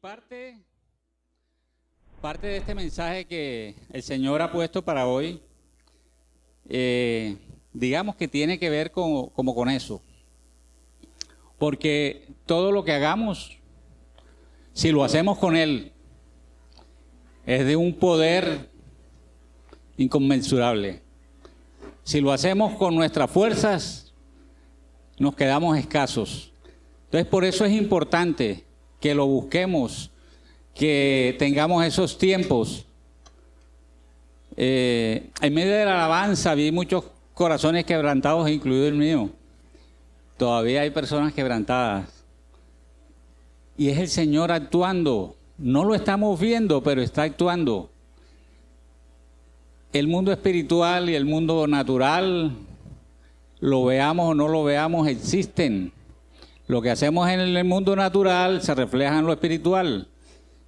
parte de este mensaje que el Señor ha puesto para hoy, digamos que tiene que ver como con eso. Porque todo lo que hagamos, si lo hacemos con Él, es de un poder inconmensurable. Si lo hacemos con nuestras fuerzas, nos quedamos escasos. Entonces, por eso es importante que lo busquemos, que tengamos esos tiempos. En medio de la alabanza vi muchos corazones quebrantados, incluido el mío. Todavía hay personas quebrantadas. Y es el Señor actuando. No lo estamos viendo, pero está actuando. El mundo espiritual y el mundo natural, lo veamos o no lo veamos, existen. Lo que hacemos en el mundo natural se refleja en lo espiritual.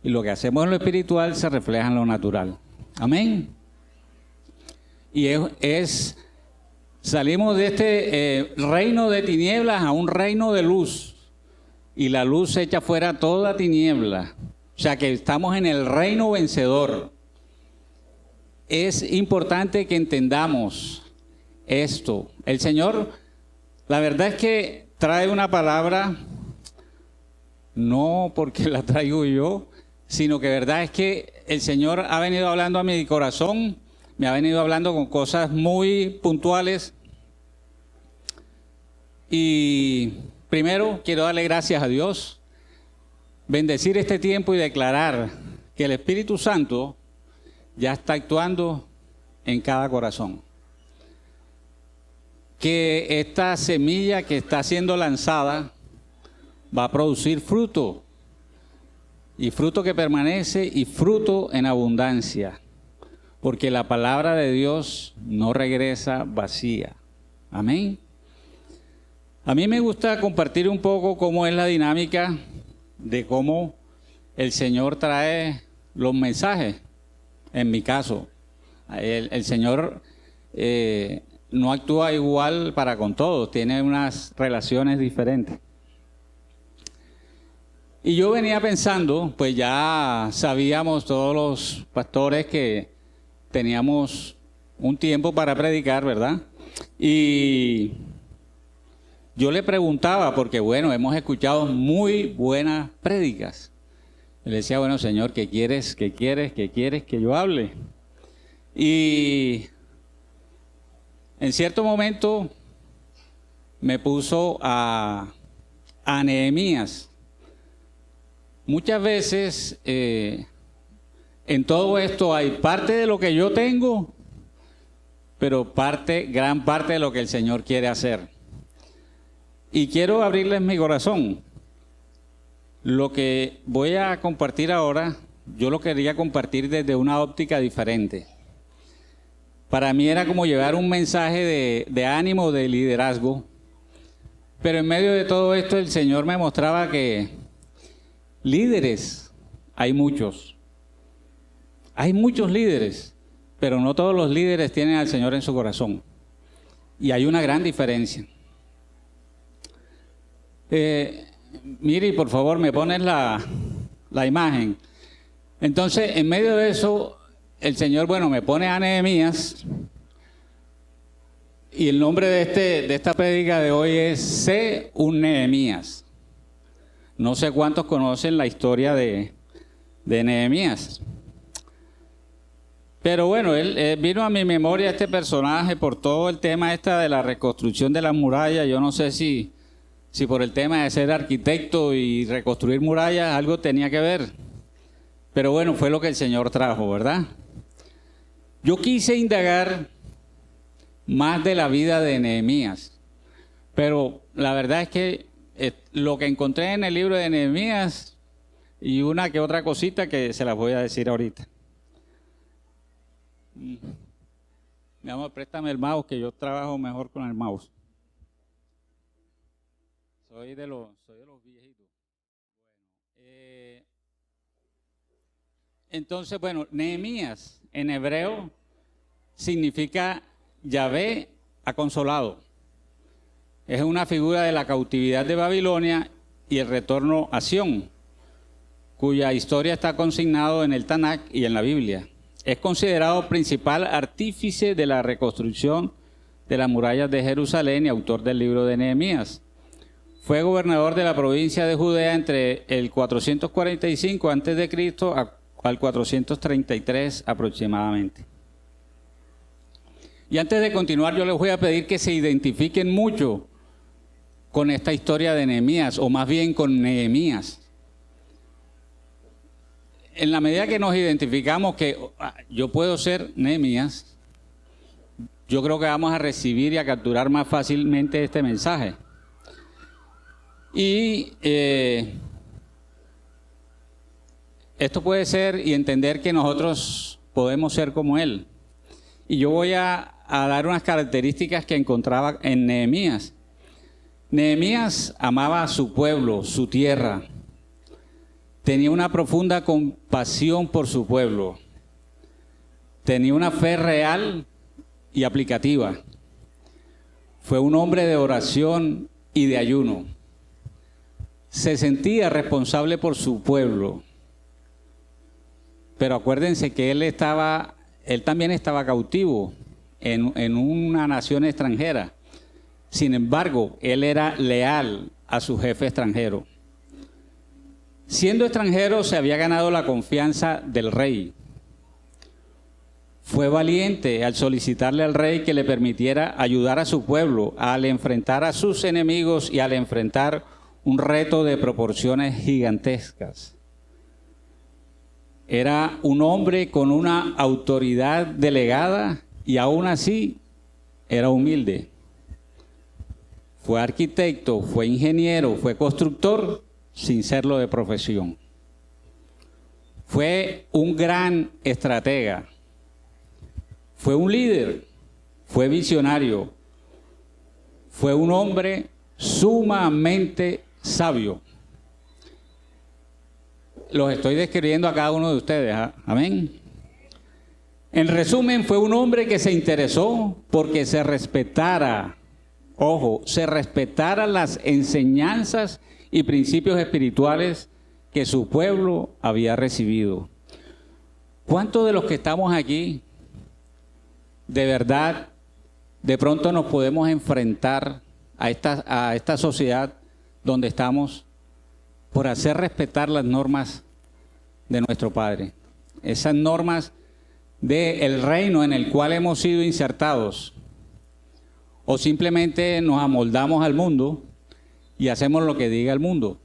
Y lo que hacemos en lo espiritual se refleja en lo natural. Amén. Y salimos de este reino de tinieblas a un reino de luz. Y la luz echa fuera toda tiniebla. O sea que estamos en el reino vencedor. Es importante que entendamos esto. El Señor, la verdad es que trae una palabra, no porque la traigo yo, sino que verdad es que el Señor ha venido hablando a mi corazón, me ha venido hablando con cosas muy puntuales. Y primero quiero darle gracias a Dios, bendecir este tiempo y declarar que el Espíritu Santo ya está actuando en cada corazón. Que esta semilla que está siendo lanzada va a producir fruto, y fruto que permanece y fruto en abundancia, porque la palabra de Dios no regresa vacía. Amén. A mí me gusta compartir un poco cómo es la dinámica de cómo el Señor trae los mensajes. En mi caso, el Señor no actúa igual para con todos, tiene unas relaciones diferentes. Y yo venía pensando, pues ya sabíamos todos los pastores que teníamos un tiempo para predicar, ¿verdad? Y yo le preguntaba, porque bueno, hemos escuchado muy buenas prédicas. Le decía, bueno, Señor, ¿qué quieres que yo hable? Y en cierto momento me puso a Nehemías. Muchas veces en todo esto hay parte de lo que yo tengo, pero gran parte de lo que el Señor quiere hacer. Y quiero abrirles mi corazón. Lo que voy a compartir ahora, yo lo quería compartir desde una óptica diferente. Para mí era como llevar un mensaje de ánimo, de liderazgo. Pero en medio de todo esto el Señor me mostraba que líderes hay muchos. Hay muchos líderes, pero no todos los líderes tienen al Señor en su corazón. Y hay una gran diferencia. Miri, por favor, me pones la imagen. Entonces, en medio de eso, el Señor, bueno, me pone a Nehemías. Y el nombre de esta prédica de hoy es Sé un Nehemías. No sé cuántos conocen la historia de Nehemías. Pero bueno, él vino a mi memoria este personaje por todo el tema de la reconstrucción de las murallas. Yo no sé si por el tema de ser arquitecto y reconstruir murallas algo tenía que ver. Pero bueno, fue lo que el Señor trajo, ¿verdad? Yo quise indagar más de la vida de Nehemías, pero la verdad es que lo que encontré en el libro de Nehemías y una que otra cosita que se las voy a decir ahorita. Mi amor, préstame el mouse, que yo trabajo mejor con el mouse. Soy de los viejitos. Entonces, bueno, Nehemías en hebreo significa Yahvé ha consolado. Es una figura de la cautividad de Babilonia y el retorno a Sión. cuya historia está consignado en el Tanakh y en la Biblia. Es considerado principal artífice de la reconstrucción de las murallas de Jerusalén y autor del libro de Nehemías. Fue gobernador de la provincia de Judea entre el 445 a.C. al 433 aproximadamente. Y antes de continuar, yo les voy a pedir que se identifiquen mucho con esta historia de Nehemías, o más bien con Nehemías. En la medida que nos identificamos que yo puedo ser Nehemías, yo creo que vamos a recibir y a capturar más fácilmente este mensaje. Y esto puede ser y entender que nosotros podemos ser como él. Y yo voy a dar unas características que encontraba en Nehemías. Nehemías amaba a su pueblo, su tierra. Tenía una profunda compasión por su pueblo. Tenía una fe real y aplicativa. Fue un hombre de oración y de ayuno. Se sentía responsable por su pueblo. Pero acuérdense que él también estaba cautivo en una nación extranjera. Sin embargo, él era leal a su jefe extranjero. Siendo extranjero, se había ganado la confianza del rey. Fue valiente al solicitarle al rey que le permitiera ayudar a su pueblo al enfrentar a sus enemigos y al enfrentar un reto de proporciones gigantescas. Era un hombre con una autoridad delegada y aún así era humilde. Fue arquitecto, fue ingeniero, fue constructor, sin serlo de profesión. Fue un gran estratega. Fue un líder, fue visionario. Fue un hombre sumamente sabio. Los estoy describiendo a cada uno de ustedes, ¿ah? Amén. En resumen, fue un hombre que se interesó porque se respetara, se respetaran las enseñanzas y principios espirituales que su pueblo había recibido. ¿Cuántos de los que estamos aquí, de verdad, de pronto nos podemos enfrentar a esta sociedad donde estamos por hacer respetar las normas de nuestro Padre? Esas normas del reino en el cual hemos sido insertados. O simplemente nos amoldamos al mundo y hacemos lo que diga el mundo.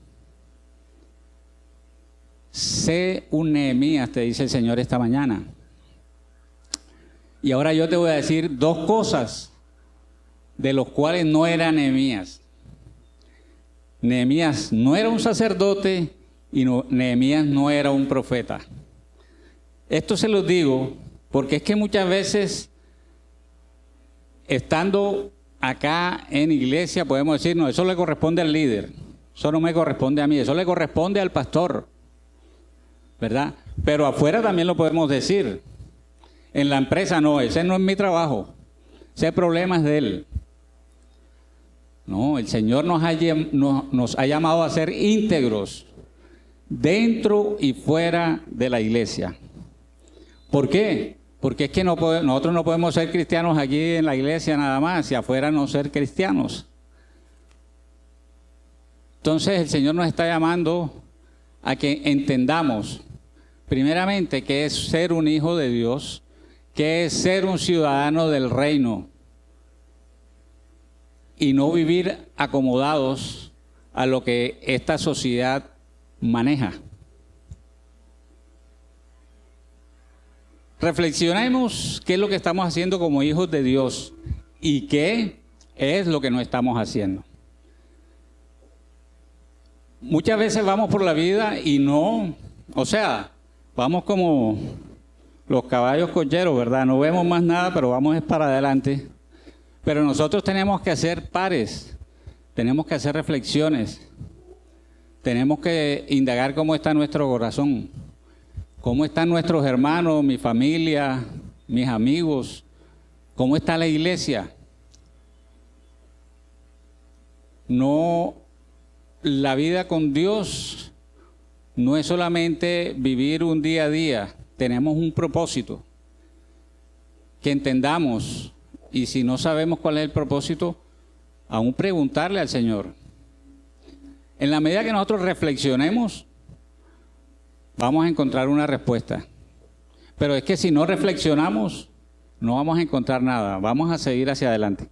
Sé un Nehemías, te dice el Señor esta mañana. Y ahora yo te voy a decir dos cosas de los cuales no era Nehemías. Nehemías no era un sacerdote y Nehemías no era un profeta. Esto se los digo porque es que muchas veces, estando acá en iglesia, podemos decir, no, eso le corresponde al líder, eso no me corresponde a mí, eso le corresponde al pastor, ¿verdad? Pero afuera también lo podemos decir. En la empresa no, ese no es mi trabajo, ese problema es de él. No, el Señor nos ha llamado a ser íntegros dentro y fuera de la iglesia. ¿Por qué? Porque es que nosotros no podemos ser cristianos aquí en la iglesia nada más y afuera no ser cristianos. Entonces el Señor nos está llamando a que entendamos primeramente qué es ser un hijo de Dios, qué es ser un ciudadano del reino y no vivir acomodados a lo que esta sociedad maneja. Reflexionemos qué es lo que estamos haciendo como hijos de Dios y qué es lo que no estamos haciendo. Muchas veces vamos por la vida y vamos como los caballos cocheros, ¿verdad? No vemos más nada, pero vamos para adelante. Pero nosotros tenemos que hacer pares, tenemos que hacer reflexiones, tenemos que indagar cómo está nuestro corazón. ¿Cómo están nuestros hermanos, mi familia, mis amigos? ¿Cómo está la iglesia? No, la vida con Dios no es solamente vivir un día a día, tenemos un propósito. Que entendamos, y si no sabemos cuál es el propósito, aún preguntarle al Señor. En la medida que nosotros reflexionemos, vamos a encontrar una respuesta. Pero es que si no reflexionamos, no vamos a encontrar nada, vamos a seguir hacia adelante.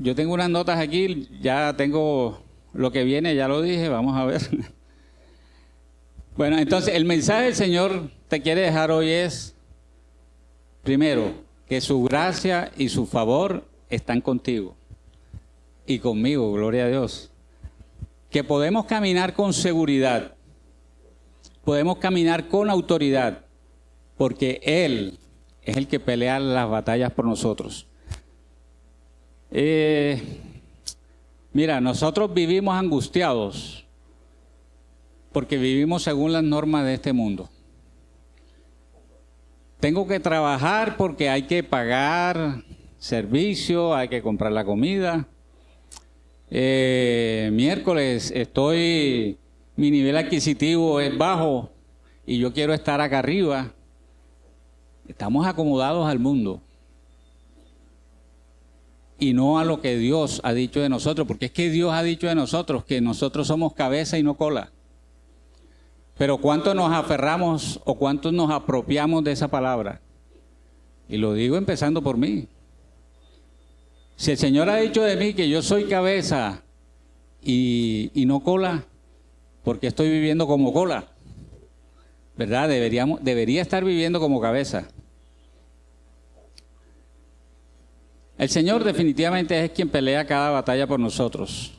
Yo tengo unas notas aquí, ya tengo lo que viene, ya lo dije, vamos a ver. Bueno, entonces el mensaje del Señor te quiere dejar hoy es, primero, que su gracia y su favor están contigo y conmigo, gloria a Dios. Que podemos caminar con seguridad, podemos caminar con autoridad, porque Él es el que pelea las batallas por nosotros. Mira, nosotros vivimos angustiados porque vivimos según las normas de este mundo. Tengo que trabajar porque hay que pagar servicio, hay que comprar la comida. Miércoles mi nivel adquisitivo es bajo y yo quiero estar acá arriba. Estamos acomodados al mundo y no a lo que Dios ha dicho de nosotros, porque es que Dios ha dicho de nosotros que nosotros somos cabeza y no cola. Pero ¿cuánto nos aferramos o cuánto nos apropiamos de esa palabra? Y lo digo empezando por mí. Si el Señor ha dicho de mí que yo soy cabeza y no cola, porque estoy viviendo como cola, ¿verdad? Debería estar viviendo como cabeza. El Señor definitivamente es quien pelea cada batalla por nosotros.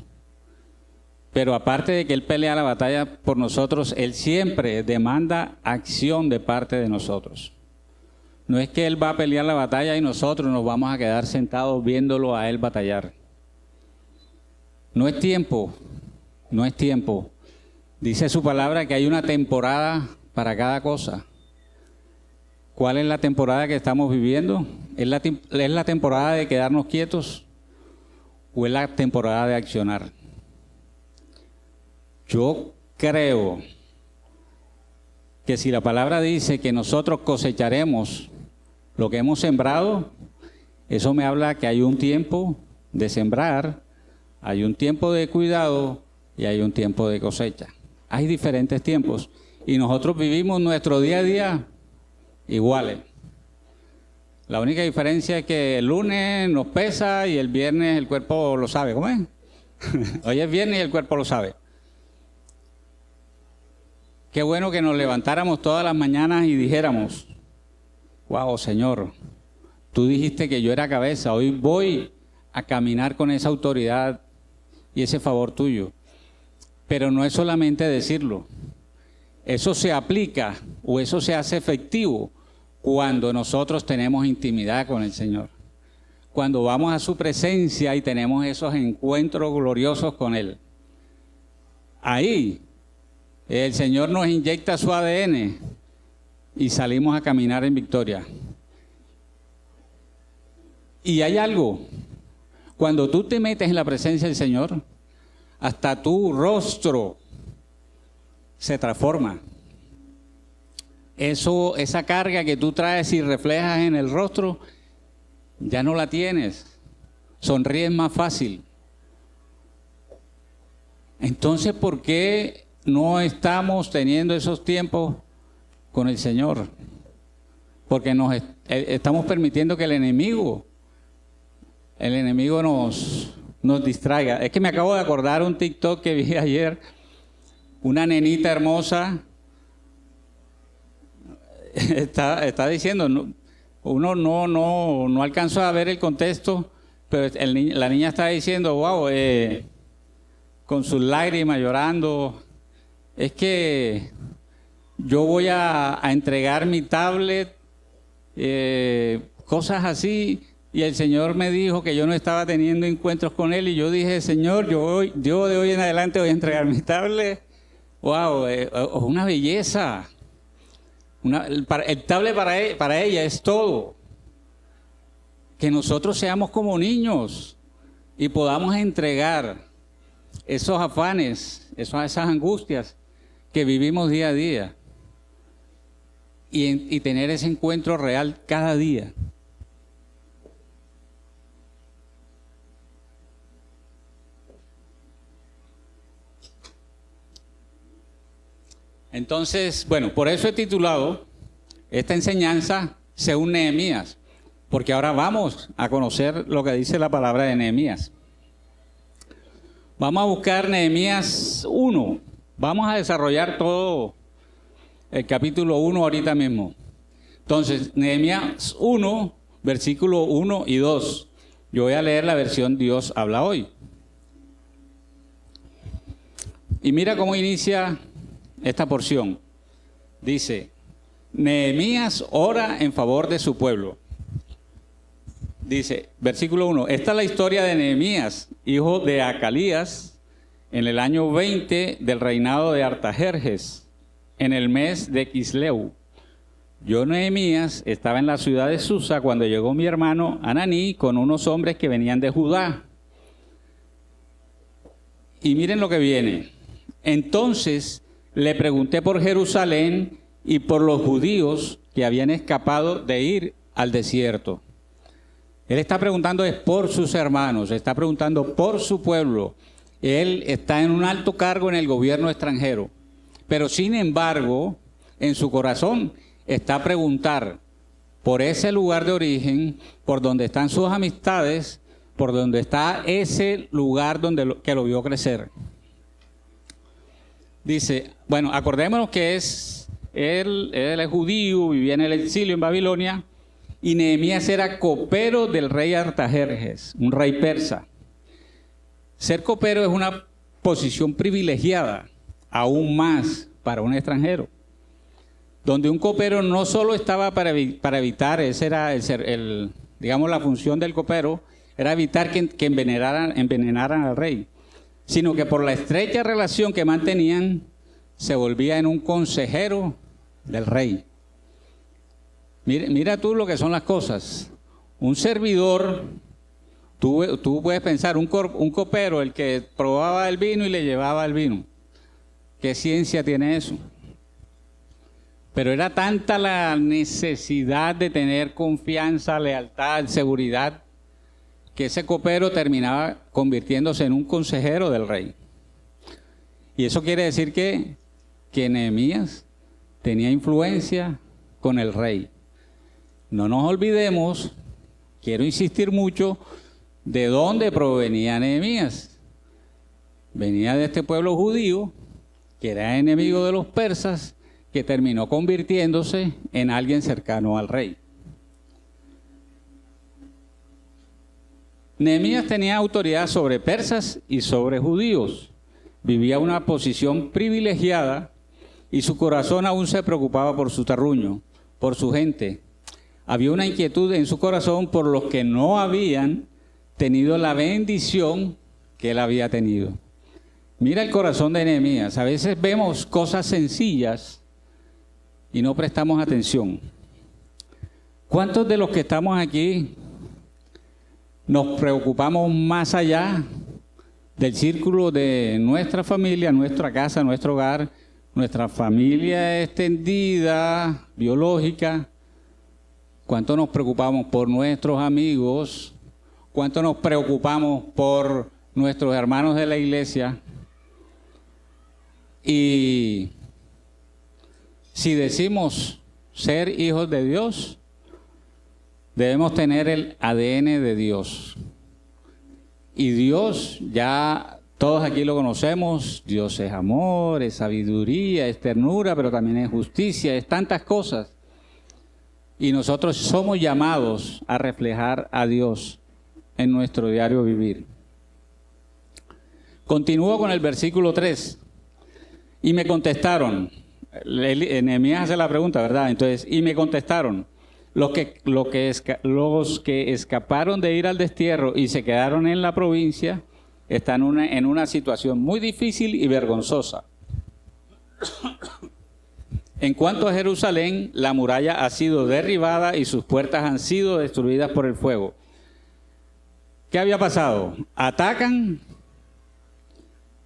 Pero aparte de que Él pelea la batalla por nosotros, Él siempre demanda acción de parte de nosotros. No es que Él va a pelear la batalla y nosotros nos vamos a quedar sentados viéndolo a Él batallar. No es tiempo, no es tiempo. Dice su palabra que hay una temporada para cada cosa. ¿Cuál es la temporada que estamos viviendo? ¿Es la temporada de quedarnos quietos o es la temporada de accionar? Yo creo que si la palabra dice que nosotros cosecharemos lo que hemos sembrado, eso me habla que hay un tiempo de sembrar, hay un tiempo de cuidado y hay un tiempo de cosecha. Hay diferentes tiempos y nosotros vivimos nuestro día a día iguales. La única diferencia es que el lunes nos pesa y el viernes el cuerpo lo sabe. ¿Cómo es? Hoy es viernes y el cuerpo lo sabe. Qué bueno que nos levantáramos todas las mañanas y dijéramos, wow, Señor, tú dijiste que yo era cabeza, hoy voy a caminar con esa autoridad y ese favor tuyo. Pero no es solamente decirlo, eso se aplica o eso se hace efectivo cuando nosotros tenemos intimidad con el Señor. Cuando vamos a su presencia y tenemos esos encuentros gloriosos con Él. Ahí el Señor nos inyecta su ADN y salimos a caminar en victoria. Y hay algo, cuando tú te metes en la presencia del Señor, hasta tu rostro se transforma. Esa carga que tú traes y reflejas en el rostro, ya no la tienes. Sonríes más fácil. Entonces, ¿por qué no estamos teniendo esos tiempos con el Señor? Porque estamos permitiendo que el enemigo nos distraiga. Es que me acabo de acordar un TikTok que vi ayer, una nenita hermosa está diciendo, uno no alcanzó a ver el contexto, pero la niña está diciendo, wow, con sus lágrimas llorando, es que yo voy a entregar mi tablet, cosas así, y el Señor me dijo que yo no estaba teniendo encuentros con Él, y yo dije, Señor, yo de hoy en adelante voy a entregar mi tablet. Wow, una belleza. El tablet para ella es todo. que nosotros seamos como niños y podamos entregar esos afanes, esas angustias que vivimos día a día y tener ese encuentro real cada día. Entonces, bueno, por eso he titulado esta enseñanza según Nehemías, porque ahora vamos a conocer lo que dice la palabra de Nehemías. Vamos a buscar Nehemías 1. Vamos a desarrollar todo el capítulo 1 ahorita mismo. Entonces, Nehemías 1, versículo 1 y 2. Yo voy a leer la versión Dios habla hoy. Y mira cómo inicia esta porción. Dice, Nehemías ora en favor de su pueblo. Dice, versículo 1, esta es la historia de Nehemías, hijo de Acalías, en el año 20 del reinado de Artajerjes, en el mes de Quisleu. Yo, Nehemías, estaba en la ciudad de Susa cuando llegó mi hermano Ananí con unos hombres que venían de Judá. Y miren lo que viene. Entonces le pregunté por Jerusalén y por los judíos que habían escapado de ir al desierto. Él está preguntando es por sus hermanos, está preguntando por su pueblo. Él está en un alto cargo en el gobierno extranjero, pero sin embargo, en su corazón está a preguntar por ese lugar de origen, por donde están sus amistades, por donde está ese lugar que lo vio crecer. Dice, bueno, acordémonos que él es judío, vivía en el exilio en Babilonia, y Nehemías era copero del rey Artajerjes, un rey persa. Ser copero es una posición privilegiada, aún más para un extranjero, donde un copero no solo estaba para evitar, esa era digamos la función del copero, era evitar que envenenaran al rey, sino que por la estrecha relación que mantenían, se volvía en un consejero del rey. Mira tú lo que son las cosas. Un servidor, tú puedes pensar, un copero, el que probaba el vino y le llevaba el vino. ¿Qué ciencia tiene eso? Pero era tanta la necesidad de tener confianza, lealtad, seguridad, que ese copero terminaba convirtiéndose en un consejero del rey. Y eso quiere decir que Nehemías tenía influencia con el rey. No nos olvidemos, quiero insistir mucho, de dónde provenía Nehemías. Venía de este pueblo judío, que era enemigo de los persas, que terminó convirtiéndose en alguien cercano al rey. Nehemías tenía autoridad sobre persas y sobre judíos. Vivía una posición privilegiada y su corazón aún se preocupaba por su terruño, por su gente. Había una inquietud en su corazón por los que no habían tenido la bendición que él había tenido. Mira el corazón de Nehemías. A veces vemos cosas sencillas y no prestamos atención. ¿Cuántos de los que estamos aquí nos preocupamos más allá del círculo de nuestra familia, nuestra casa, nuestro hogar, nuestra familia extendida, biológica? ¿Cuánto nos preocupamos por nuestros amigos? ¿Cuánto nos preocupamos por nuestros hermanos de la iglesia? Y si decimos ser hijos de Dios, debemos tener el ADN de Dios. Y Dios, ya todos aquí lo conocemos, Dios es amor, es sabiduría, es ternura, pero también es justicia, es tantas cosas. Y nosotros somos llamados a reflejar a Dios en nuestro diario vivir. Continúo con el versículo 3. Y me contestaron, Nehemías hace la pregunta, ¿verdad? Entonces, y me contestaron, los que escaparon de ir al destierro y se quedaron en la provincia, están en una situación muy difícil y vergonzosa. En cuanto a Jerusalén, la muralla ha sido derribada y sus puertas han sido destruidas por el fuego. ¿Qué había pasado? Atacan,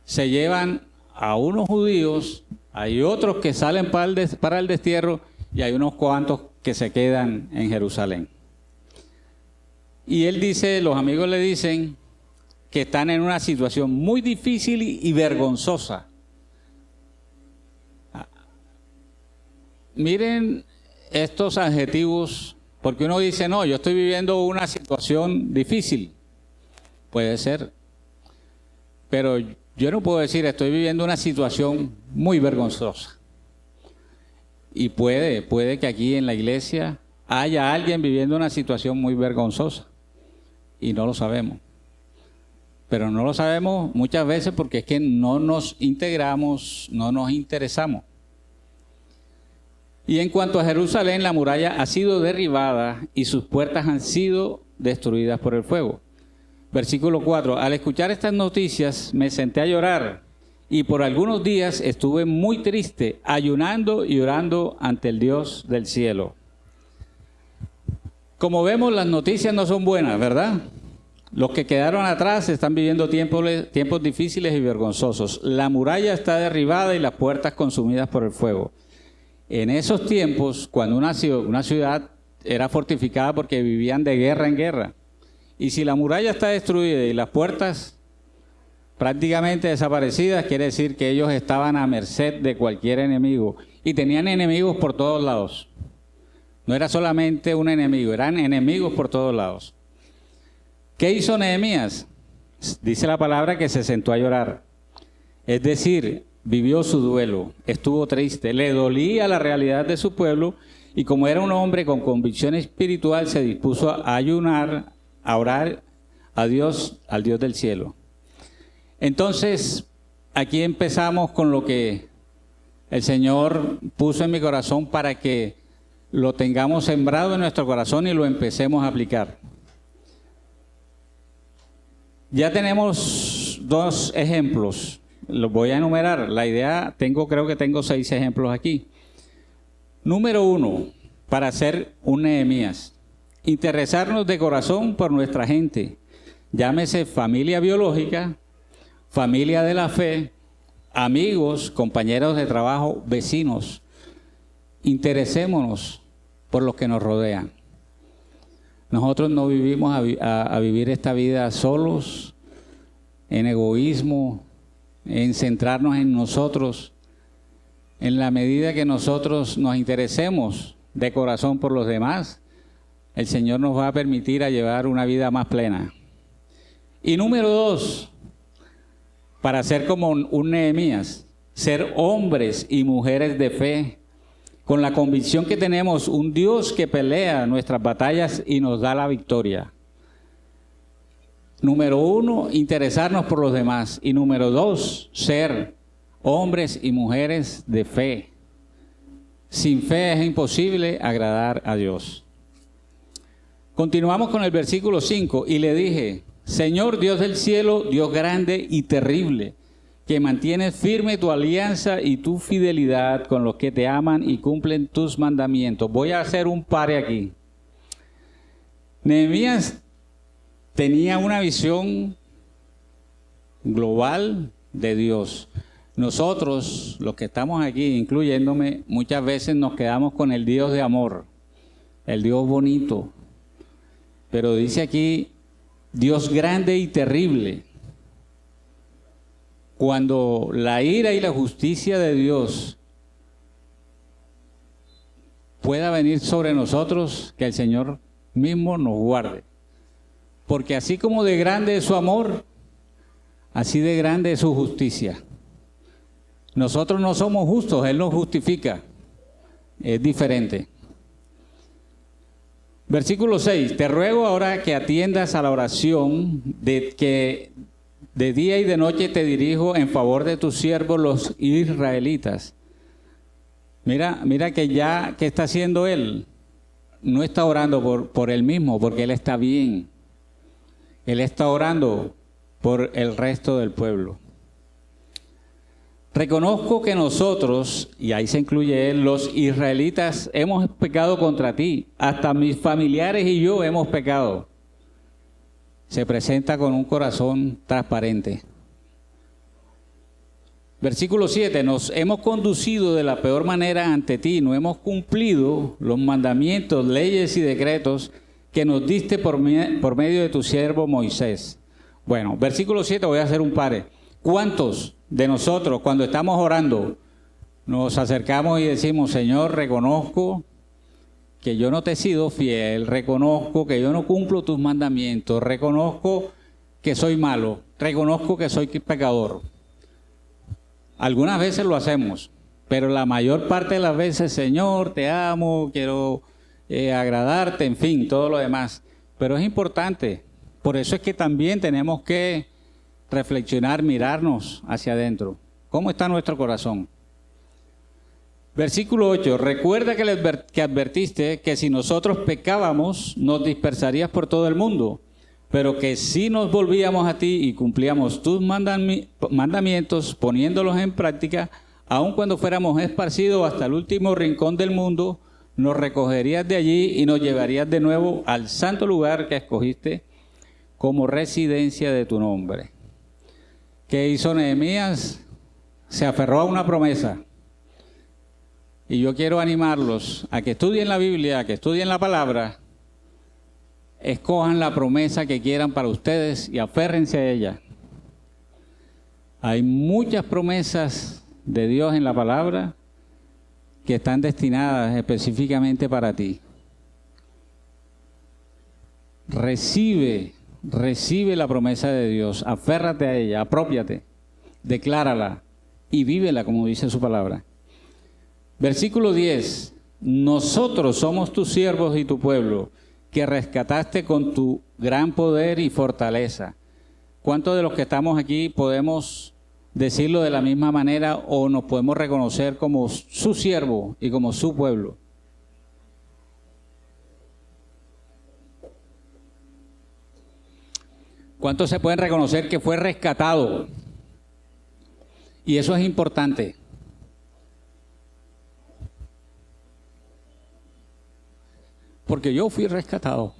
se llevan a unos judíos, hay otros que salen para el destierro y hay unos cuantos que se quedan en Jerusalén. Y él dice, los amigos le dicen que están en una situación muy difícil y vergonzosa. Miren estos adjetivos, porque uno dice, no, yo estoy viviendo una situación difícil. Puede ser, pero yo no puedo decir, estoy viviendo una situación muy vergonzosa. Y puede que aquí en la iglesia haya alguien viviendo una situación muy vergonzosa. Y no lo sabemos. Pero no lo sabemos muchas veces porque es que no nos integramos, no nos interesamos. Y en cuanto a Jerusalén, la muralla ha sido derribada y sus puertas han sido destruidas por el fuego. Versículo 4. Al escuchar estas noticias me senté a llorar y por algunos días estuve muy triste, ayunando y orando ante el Dios del cielo. Como vemos, las noticias no son buenas, ¿verdad? Los que quedaron atrás están viviendo tiempos difíciles y vergonzosos. La muralla está derribada y las puertas consumidas por el fuego. En esos tiempos, cuando una ciudad era fortificada porque vivían de guerra en guerra, y si la muralla está destruida y las puertas prácticamente desaparecidas, quiere decir que ellos estaban a merced de cualquier enemigo y tenían enemigos por todos lados. No era solamente un enemigo, eran enemigos por todos lados. ¿Qué hizo Nehemías? Dice la palabra que se sentó a llorar. Es decir, vivió su duelo, estuvo triste, le dolía la realidad de su pueblo y como era un hombre con convicción espiritual, se dispuso a ayunar, a orar a Dios, al Dios del cielo. Entonces, aquí empezamos con lo que el Señor puso en mi corazón para que lo tengamos sembrado en nuestro corazón y lo empecemos a aplicar. Ya tenemos 2 ejemplos, los voy a enumerar. La idea, creo que tengo 6 ejemplos aquí. Número 1, para hacer un Nehemías, interesarnos de corazón por nuestra gente, llámese familia biológica, familia de la fe, amigos, compañeros de trabajo, vecinos. Interesémonos por los que nos rodean. Nosotros no vivimos a vivir esta vida solos, en egoísmo, en centrarnos en nosotros. En la medida que nosotros nos interesemos de corazón por los demás, el Señor nos va a permitir a llevar una vida más plena. Y número 2, para ser como un Nehemías, ser hombres y mujeres de fe, con la convicción que tenemos un Dios que pelea nuestras batallas y nos da la victoria. Número 1, interesarnos por los demás. Y número 2, ser hombres y mujeres de fe. Sin fe es imposible agradar a Dios. Continuamos con el versículo 5. Y le dije, Señor Dios del cielo, Dios grande y terrible, que mantienes firme tu alianza y tu fidelidad con los que te aman y cumplen tus mandamientos. Voy a hacer un pare aquí. Nehemías tenía una visión global de Dios. Nosotros, los que estamos aquí, incluyéndome, muchas veces nos quedamos con el Dios de amor, el Dios bonito. Pero dice aquí, Dios grande y terrible. Cuando la ira y la justicia de Dios pueda venir sobre nosotros, que el Señor mismo nos guarde. Porque así como de grande es su amor, así de grande es su justicia. Nosotros no somos justos, Él nos justifica. Es diferente. Versículo 6. Te ruego ahora que atiendas a la oración que de día y de noche te dirijo en favor de tus siervos los israelitas. Mira que está haciendo él. No está orando por él mismo, porque él está bien. Él está orando por el resto del pueblo. Reconozco que nosotros, y ahí se incluye él, los israelitas, hemos pecado contra ti. Hasta mis familiares y yo hemos pecado. se presenta con un corazón transparente. Versículo 7, nos hemos conducido de la peor manera ante ti, no hemos cumplido los mandamientos, leyes y decretos que nos diste por medio de tu siervo Moisés. Bueno, versículo 7, voy a hacer un pare. ¿Cuántos de nosotros cuando estamos orando nos acercamos y decimos, Señor, reconozco que yo no te he sido fiel, reconozco que yo no cumplo tus mandamientos, reconozco que soy malo, reconozco que soy pecador? Algunas veces lo hacemos, pero la mayor parte de las veces, Señor, te amo, quiero agradarte, en fin, todo lo demás. Pero es importante, por eso es que también tenemos que reflexionar, mirarnos hacia adentro. ¿Cómo está nuestro corazón? Versículo 8, recuerda que advertiste que si nosotros pecábamos, nos dispersarías por todo el mundo, pero que si nos volvíamos a ti y cumplíamos tus mandamientos, poniéndolos en práctica, aun cuando fuéramos esparcidos hasta el último rincón del mundo, nos recogerías de allí y nos llevarías de nuevo al santo lugar que escogiste como residencia de tu nombre. ¿Qué hizo Nehemías? Se aferró a una promesa. Y yo quiero animarlos a que estudien la Biblia, a que estudien la palabra, escojan la promesa que quieran para ustedes y aférrense a ella. Hay muchas promesas de Dios en la palabra que están destinadas específicamente para ti. Recibe la promesa de Dios, aférrate a ella, aprópiate, declárala y vívela como dice su palabra. Versículo 10, nosotros somos tus siervos y tu pueblo, que rescataste con tu gran poder y fortaleza. ¿Cuántos de los que estamos aquí podemos decirlo de la misma manera o nos podemos reconocer como su siervo y como su pueblo? ¿Cuántos se pueden reconocer que fue rescatado? Y eso es importante. Porque yo fui rescatado.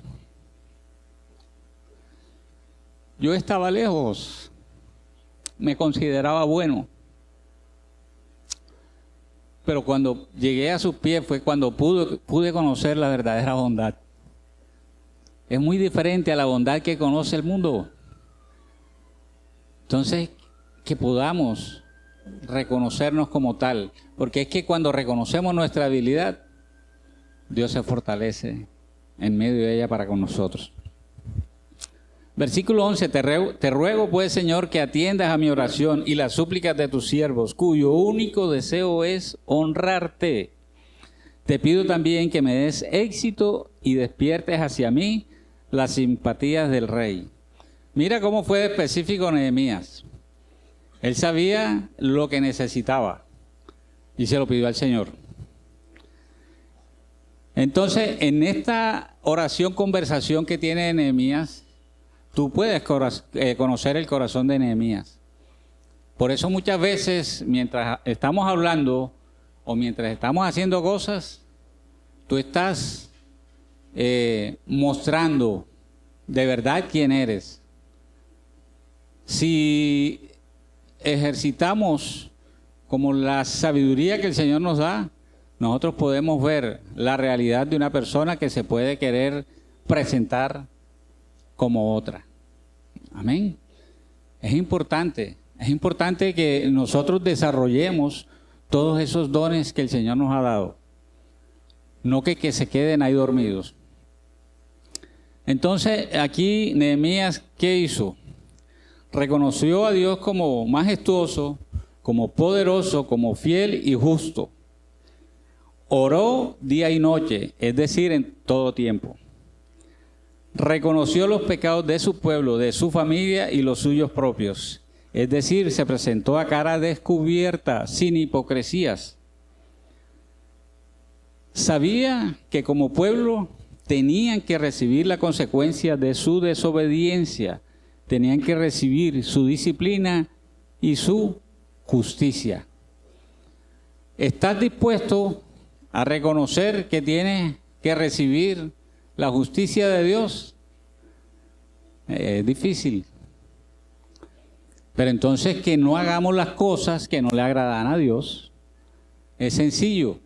Yo estaba lejos, me consideraba bueno. Pero cuando llegué a sus pies fue cuando pude conocer la verdadera bondad. Es muy diferente a la bondad que conoce el mundo. Entonces, que podamos reconocernos como tal. Porque es que cuando reconocemos nuestra habilidad, Dios se fortalece en medio de ella para con nosotros. Versículo 11, te ruego pues, Señor, que atiendas a mi oración y las súplicas de tus siervos, cuyo único deseo es honrarte. Te pido también que me des éxito y despiertes hacia mí las simpatías del rey. Mira cómo fue específico Nehemías. Él sabía lo que necesitaba y se lo pidió al Señor. Entonces, en esta conversación que tiene Nehemías, tú puedes conocer el corazón de Nehemías. Por eso muchas veces, mientras estamos hablando o mientras estamos haciendo cosas, tú estás mostrando de verdad quién eres. Si ejercitamos como la sabiduría que el Señor nos da, nosotros podemos ver la realidad de una persona que se puede querer presentar como otra. Amén. Es importante que nosotros desarrollemos todos esos dones que el Señor nos ha dado. No que se queden ahí dormidos. Entonces, aquí Nehemías, ¿qué hizo? Reconoció a Dios como majestuoso, como poderoso, como fiel y justo. Oró día y noche, es decir, en todo tiempo. Reconoció los pecados de su pueblo, de su familia y los suyos propios. Es decir, se presentó a cara descubierta, sin hipocresías. Sabía que como pueblo tenían que recibir la consecuencia de su desobediencia, tenían que recibir su disciplina y su justicia. ¿Estás dispuesto a reconocer que tienes que recibir la justicia de Dios? Es difícil. Pero entonces que no hagamos las cosas que no le agradan a Dios. Es sencillo.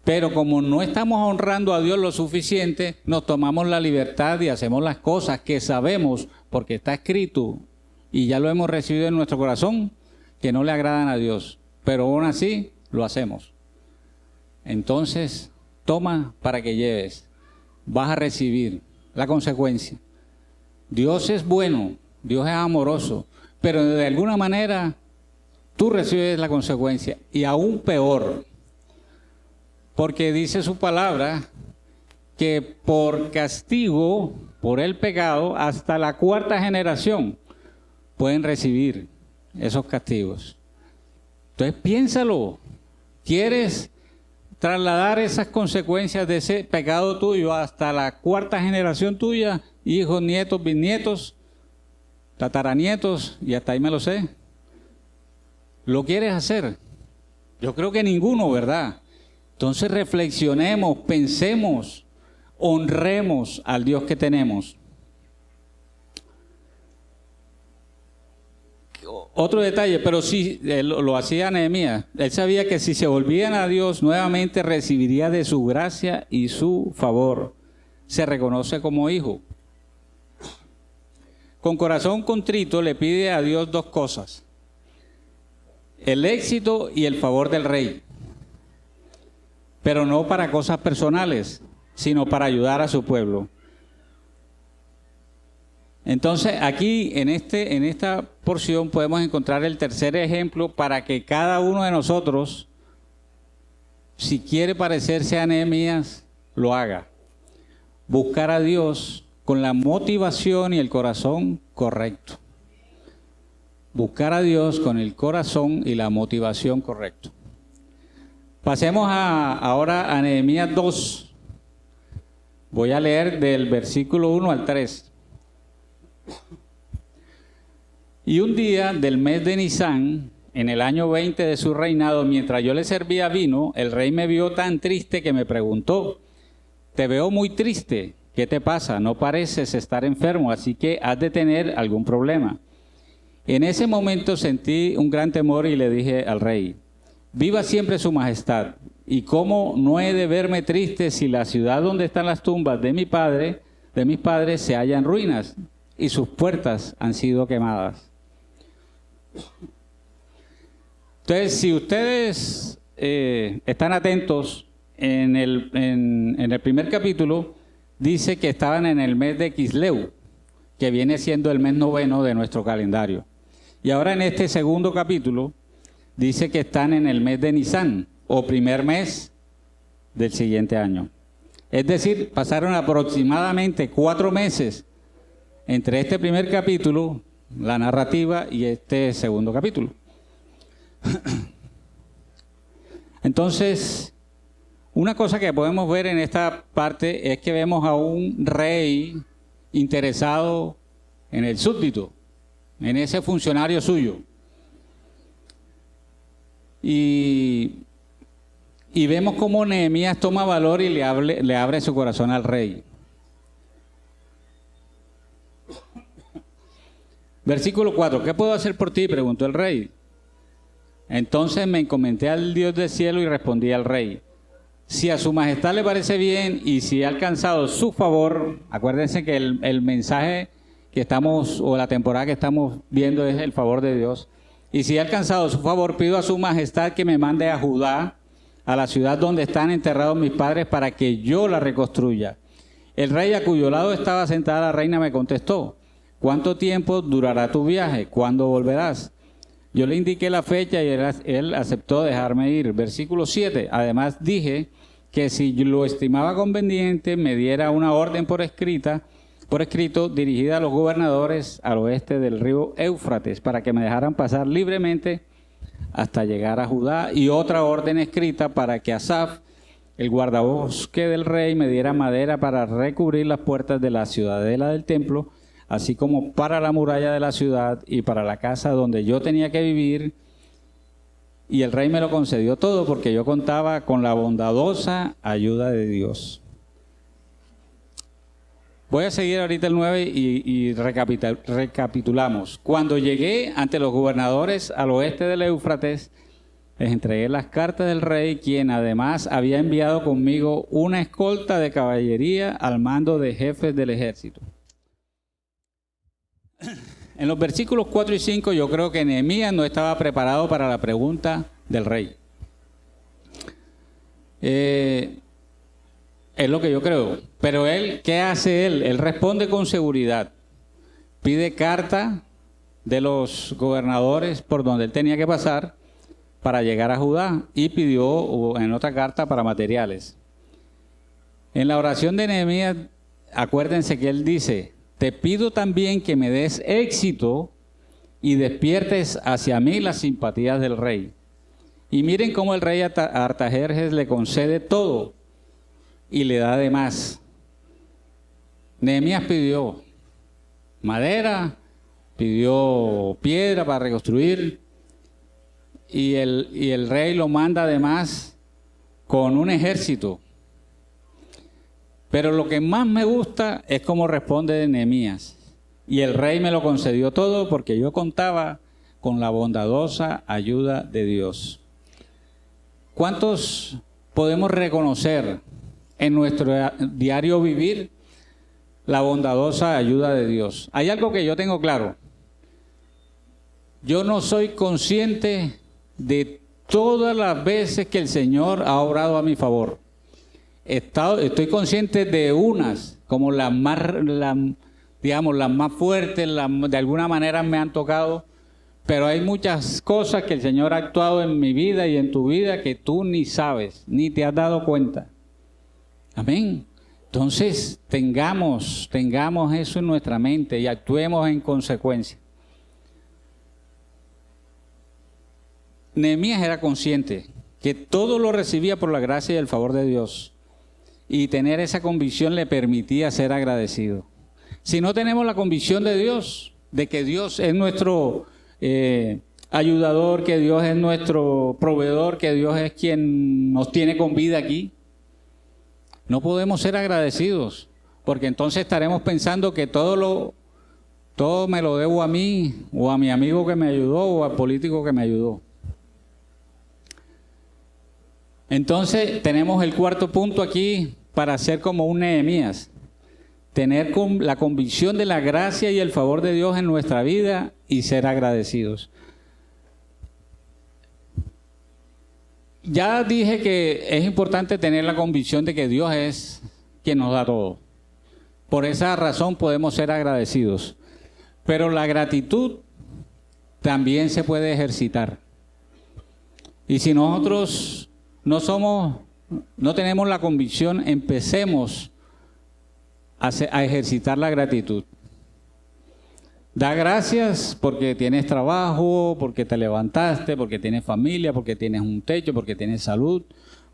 Pero como no estamos honrando a Dios lo suficiente, nos tomamos la libertad y hacemos las cosas que sabemos, porque está escrito y ya lo hemos recibido en nuestro corazón, que no le agradan a Dios. Pero aún así lo hacemos. Entonces, toma para que lleves. Vas a recibir la consecuencia. Dios es bueno, Dios es amoroso, pero de alguna manera tú recibes la consecuencia. Y aún peor, porque dice su palabra que por castigo, por el pecado, hasta la cuarta generación pueden recibir esos castigos. Entonces piénsalo, ¿quieres trasladar esas consecuencias de ese pecado tuyo hasta la cuarta generación tuya? Hijos, nietos, bisnietos, tataranietos, y hasta ahí me lo sé. ¿Lo quieres hacer? Yo creo que ninguno, ¿verdad? Entonces reflexionemos, pensemos, honremos al Dios que tenemos. Otro detalle, pero sí, lo hacía Nehemías. Él sabía que si se volvían a Dios nuevamente recibiría de su gracia y su favor. Se reconoce como hijo. Con corazón contrito le pide a Dios dos cosas: el éxito y el favor del rey. Pero no para cosas personales, sino para ayudar a su pueblo. Entonces aquí en esta porción podemos encontrar el tercer ejemplo para que cada uno de nosotros, si quiere parecerse a Nehemías, lo haga. Buscar a Dios con la motivación y el corazón correcto. Buscar a Dios con el corazón y la motivación correcto. Pasemos ahora a Nehemías 2. Voy a leer del versículo 1 al 3. Y un día del mes de Nisán, en el año 20 de su reinado, mientras yo le servía vino, el rey me vio tan triste que me preguntó: te veo muy triste, ¿qué te pasa? No pareces estar enfermo, así que has de tener algún problema. En ese momento sentí un gran temor y le dije al rey: viva siempre su majestad, y cómo no he de verme triste si la ciudad donde están las tumbas de mis padres se halla en ruinas y sus puertas han sido quemadas. Entonces, si ustedes están atentos, en el primer capítulo dice que estaban en el mes de Quisleu, que viene siendo el mes 9 de nuestro calendario. Y ahora en este segundo capítulo dice que están en el mes de Nisán, o primer mes del siguiente año. Es decir, pasaron aproximadamente 4 meses entre este primer capítulo, la narrativa, y este segundo capítulo. Entonces, una cosa que podemos ver en esta parte es que vemos a un rey interesado en el súbdito, en ese funcionario suyo. Y vemos cómo Nehemías toma valor y le abre su corazón al rey. Versículo 4. ¿Qué puedo hacer por ti?, preguntó el rey. Entonces me encomendé al Dios del cielo y respondí al rey: si a su majestad le parece bien y si ha alcanzado su favor, acuérdense que el mensaje que estamos, o la temporada que estamos viendo, es el favor de Dios. Y si ha alcanzado su favor, pido a su majestad que me mande a Judá, a la ciudad donde están enterrados mis padres, para que yo la reconstruya. El rey, a cuyo lado estaba sentada la reina, me contestó: ¿cuánto tiempo durará tu viaje? ¿Cuándo volverás? Yo le indiqué la fecha y él aceptó dejarme ir. Versículo 7. Además dije que si lo estimaba conveniente, me diera una orden por escrito, dirigida a los gobernadores al oeste del río Éufrates, para que me dejaran pasar libremente hasta llegar a Judá, y otra orden escrita para que Asaf, el guardabosque del rey, me diera madera para recubrir las puertas de la ciudadela del templo, así como para la muralla de la ciudad y para la casa donde yo tenía que vivir. Y el rey me lo concedió todo, porque yo contaba con la bondadosa ayuda de Dios. Voy a seguir ahorita el 9 y recapitulamos. Cuando llegué ante los gobernadores al oeste del Éufrates, les entregué las cartas del rey, quien además había enviado conmigo una escolta de caballería al mando de jefes del ejército. En los versículos 4 y 5 yo creo que Nehemías no estaba preparado para la pregunta del rey. Es lo que yo creo. Pero él, ¿qué hace él? Él responde con seguridad. Pide carta de los gobernadores por donde él tenía que pasar para llegar a Judá y pidió en otra carta para materiales. En la oración de Nehemías, acuérdense que él dice: te pido también que me des éxito y despiertes hacia mí las simpatías del rey. Y miren cómo el rey Artajerjes le concede todo y le da de más. Nehemías pidió madera, pidió piedra para reconstruir, y el rey lo manda además con un ejército. Pero lo que más me gusta es cómo responde Nehemías. Y el rey me lo concedió todo porque yo contaba con la bondadosa ayuda de Dios. ¿Cuántos podemos reconocer en nuestro diario vivir la bondadosa ayuda de Dios? Hay algo que yo tengo claro. Yo no soy consciente de todas las veces que el Señor ha obrado a mi favor. Estoy consciente de unas, como las más fuertes, de alguna manera me han tocado, pero hay muchas cosas que el Señor ha actuado en mi vida y en tu vida que tú ni sabes, ni te has dado cuenta. Amén. Entonces, tengamos eso en nuestra mente y actuemos en consecuencia. Nehemías era consciente que todo lo recibía por la gracia y el favor de Dios. Y tener esa convicción le permitía ser agradecido. Si no tenemos la convicción de Dios, de que Dios es nuestro ayudador, que Dios es nuestro proveedor, que Dios es quien nos tiene con vida aquí, no podemos ser agradecidos, porque entonces estaremos pensando que todo me lo debo a mí, o a mi amigo que me ayudó, o al político que me ayudó. Entonces tenemos el cuarto punto aquí para ser como un Nehemías. Tener la convicción de la gracia y el favor de Dios en nuestra vida y ser agradecidos. Ya dije que es importante tener la convicción de que Dios es quien nos da todo. Por esa razón podemos ser agradecidos. Pero la gratitud también se puede ejercitar. Y si nosotros no tenemos la convicción, empecemos a ejercitar la gratitud. Da gracias porque tienes trabajo, porque te levantaste, porque tienes familia, porque tienes un techo, porque tienes salud,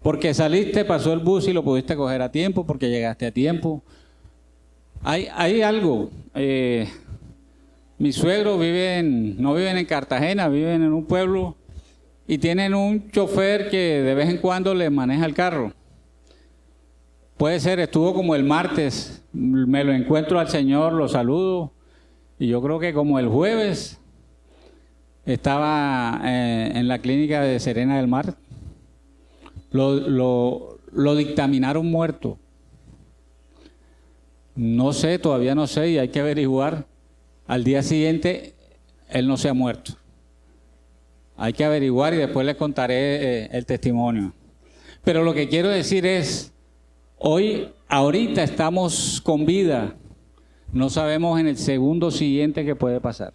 porque saliste, pasó el bus y lo pudiste coger a tiempo, porque llegaste a tiempo. Hay algo. Mis suegros no viven en Cartagena, viven en un pueblo y tienen un chofer que de vez en cuando les maneja el carro. Puede ser, estuvo como el martes, me lo encuentro al Señor, lo saludo, y yo creo que como el jueves estaba en la clínica de Serena del Mar, lo dictaminaron muerto. No sé, todavía no sé, y hay que averiguar. Al día siguiente, él no se ha muerto. Hay que averiguar y después les contaré el testimonio. Pero lo que quiero decir es, ahorita estamos con vida, no sabemos en el segundo siguiente qué puede pasar.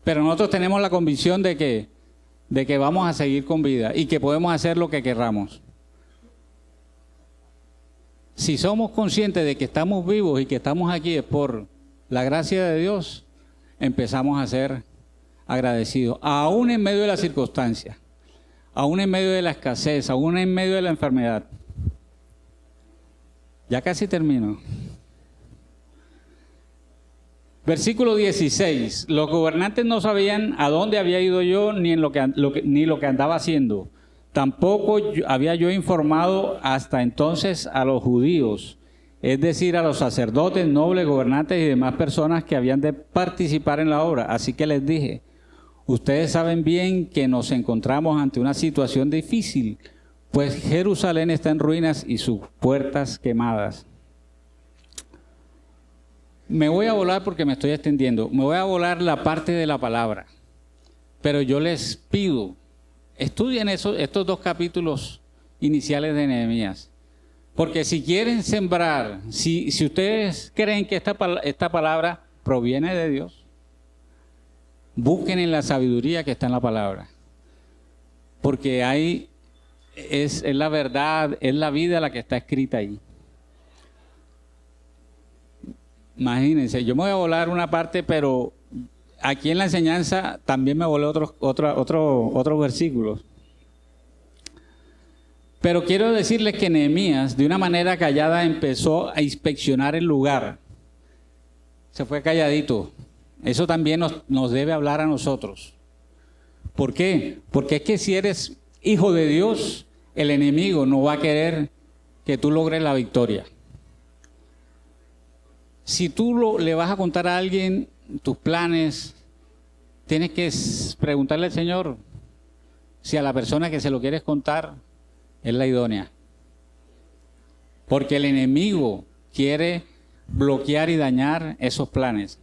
Pero nosotros tenemos la convicción de que vamos a seguir con vida y que podemos hacer lo que querramos. Si somos conscientes de que estamos vivos y que estamos aquí es por la gracia de Dios, empezamos a ser agradecidos, aún en medio de las circunstancias, aún en medio de la escasez, aún en medio de la enfermedad. Ya casi termino. Versículo 16. Los gobernantes no sabían a dónde había ido yo ni lo que andaba haciendo. Tampoco había yo informado hasta entonces a los judíos, es decir, a los sacerdotes, nobles, gobernantes y demás personas que habían de participar en la obra. Así que les dije, ustedes saben bien que nos encontramos ante una situación difícil, pues Jerusalén está en ruinas y sus puertas quemadas. Me voy a volar porque me estoy extendiendo. Me voy a volar la parte de la palabra. Pero yo les pido, estudien estos 2 capítulos iniciales de Nehemías. Porque si quieren sembrar, si ustedes creen que esta palabra proviene de Dios, busquen en la sabiduría que está en la palabra. Porque ahí es la verdad, es la vida la que está escrita ahí. Imagínense, yo me voy a volar una parte, pero aquí en la enseñanza también me volé otros versículos. Pero quiero decirles que Nehemías, de una manera callada, empezó a inspeccionar el lugar. Se fue calladito. Eso también nos debe hablar a nosotros. ¿Por qué? Porque es que si eres hijo de Dios, el enemigo no va a querer que tú logres la victoria. Si tú le vas a contar a alguien tus planes, tienes que preguntarle al Señor si a la persona que se lo quieres contar es la idónea. Porque el enemigo quiere bloquear y dañar esos planes.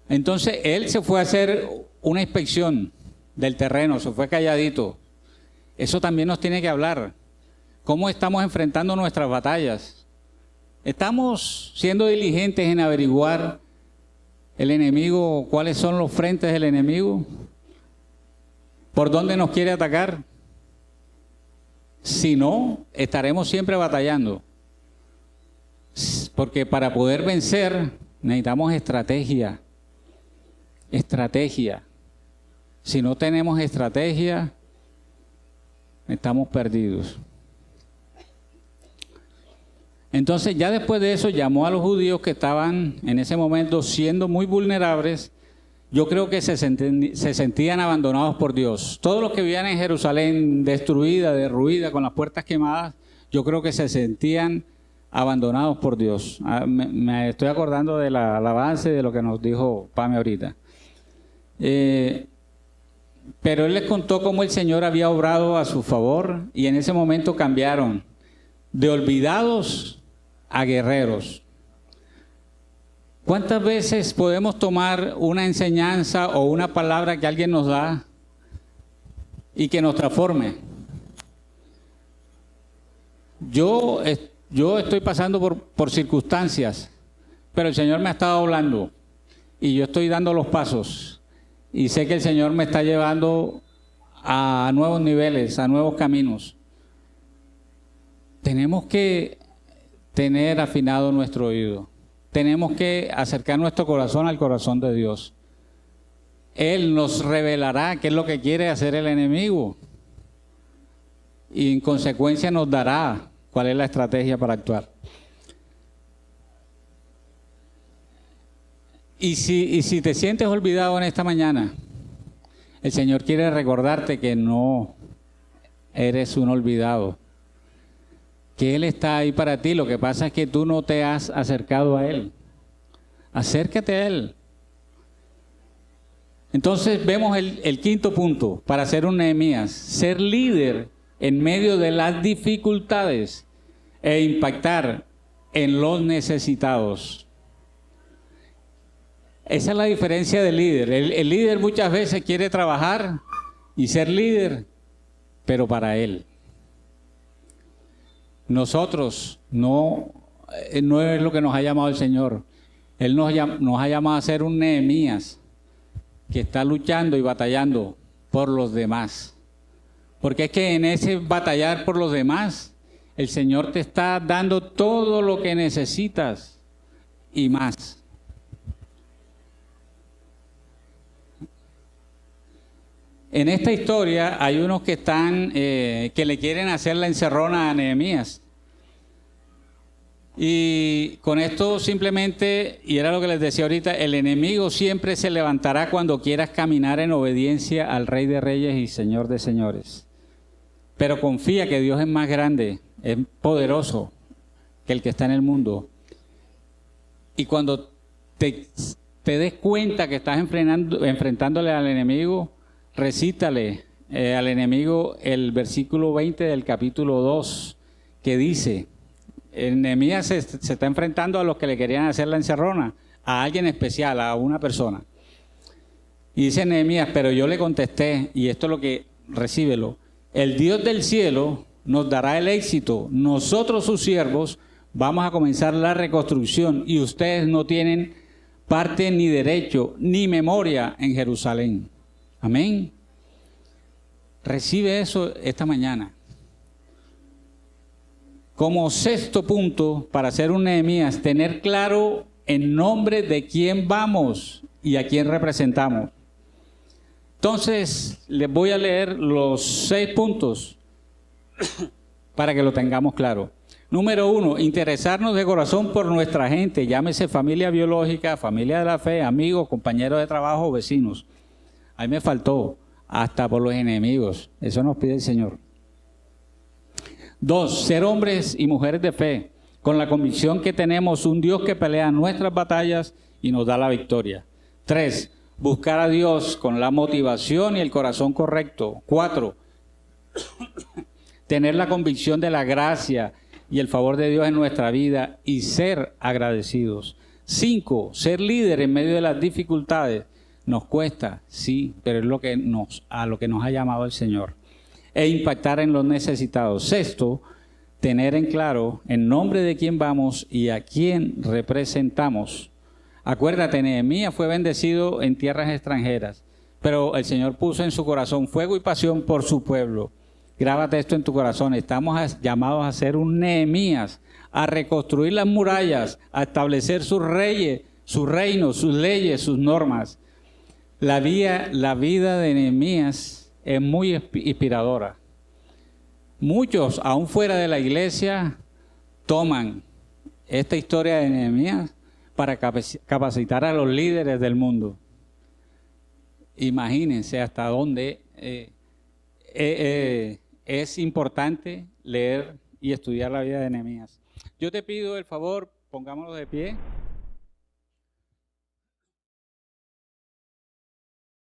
Entonces él se fue a hacer una inspección del terreno, se fue calladito. Eso también nos tiene que hablar. ¿Cómo estamos enfrentando nuestras batallas? ¿Estamos siendo diligentes en averiguar el enemigo, cuáles son los frentes del enemigo? ¿Por dónde nos quiere atacar? Si no, estaremos siempre batallando. Porque para poder vencer necesitamos estrategia. Estrategia. Si no tenemos estrategia, estamos perdidos. Entonces, ya después de eso, llamó a los judíos que estaban en ese momento siendo muy vulnerables. Yo creo que se sentían abandonados por Dios. Todos los que vivían en Jerusalén destruida, derruida, con las puertas quemadas, yo creo que se sentían abandonados por Dios. Me estoy acordando del avance de lo que nos dijo Pame ahorita. Pero él les contó cómo el Señor había obrado a su favor y en ese momento cambiaron de olvidados a guerreros. ¿Cuántas veces podemos tomar una enseñanza o una palabra que alguien nos da y que nos transforme? Yo estoy pasando por circunstancias, pero el Señor me ha estado hablando y yo estoy dando los pasos y sé que el Señor me está llevando a nuevos niveles, a nuevos caminos. Tenemos que tener afinado nuestro oído. Tenemos que acercar nuestro corazón al corazón de Dios. Él nos revelará qué es lo que quiere hacer el enemigo. Y en consecuencia nos dará cuál es la estrategia para actuar. Y si te sientes olvidado en esta mañana, el Señor quiere recordarte que no eres un olvidado. Que Él está ahí para ti, lo que pasa es que tú no te has acercado a Él. Acércate a Él. Entonces vemos el quinto punto para ser un Nehemías, ser líder en medio de las dificultades e impactar en los necesitados. Esa es la diferencia del líder. El líder muchas veces quiere trabajar y ser líder, pero para él. Nosotros no es lo que nos ha llamado el Señor. Él nos ha llamado a ser un Nehemías que está luchando y batallando por los demás. Porque es que en ese batallar por los demás, el Señor te está dando todo lo que necesitas y más. En esta historia hay unos que están, que le quieren hacer la encerrona a Nehemías. Y con esto simplemente, y era lo que les decía ahorita, el enemigo siempre se levantará cuando quieras caminar en obediencia al Rey de Reyes y Señor de Señores. pero confía que Dios es más grande, es poderoso que el que está en el mundo. Y cuando te des cuenta que estás enfrentándole al enemigo, recítale al enemigo el versículo 20 del capítulo 2, que dice, Nehemías se está enfrentando a los que le querían hacer la encerrona, a alguien especial, a una persona. Y dice Nehemías, pero yo le contesté, y esto es lo que, recíbelo, el Dios del cielo nos dará el éxito, nosotros sus siervos vamos a comenzar la reconstrucción y ustedes no tienen parte ni derecho ni memoria en Jerusalén. Amén. Recibe eso esta mañana. Como sexto punto, para hacer un Nehemías, tener claro en nombre de quién vamos y a quién representamos. Entonces, les voy a leer los 6 puntos para que lo tengamos claro. Número 1, interesarnos de corazón por nuestra gente, llámese familia biológica, familia de la fe, amigos, compañeros de trabajo, vecinos. Ahí me faltó, hasta por los enemigos. Eso nos pide el Señor. 2, ser hombres y mujeres de fe, con la convicción que tenemos un Dios que pelea nuestras batallas y nos da la victoria. 3, buscar a Dios con la motivación y el corazón correcto. 4, tener la convicción de la gracia y el favor de Dios en nuestra vida y ser agradecidos. 5, ser líder en medio de las dificultades. Nos cuesta, sí, pero es a lo que nos ha llamado el Señor. E impactar en los necesitados. 6, tener en claro en nombre de quién vamos y a quién representamos. Acuérdate, Nehemías fue bendecido en tierras extranjeras, pero el Señor puso en su corazón fuego y pasión por su pueblo. Grábate esto en tu corazón. Estamos llamados a ser un Nehemías, a reconstruir las murallas, a establecer sus reyes, sus reinos, sus leyes, sus normas. La vida de Nehemías es muy inspiradora. Muchos, aún fuera de la iglesia, toman esta historia de Nehemías para capacitar a los líderes del mundo. Imagínense hasta dónde es importante leer y estudiar la vida de Nehemías. Yo te pido el favor, pongámonos de pie.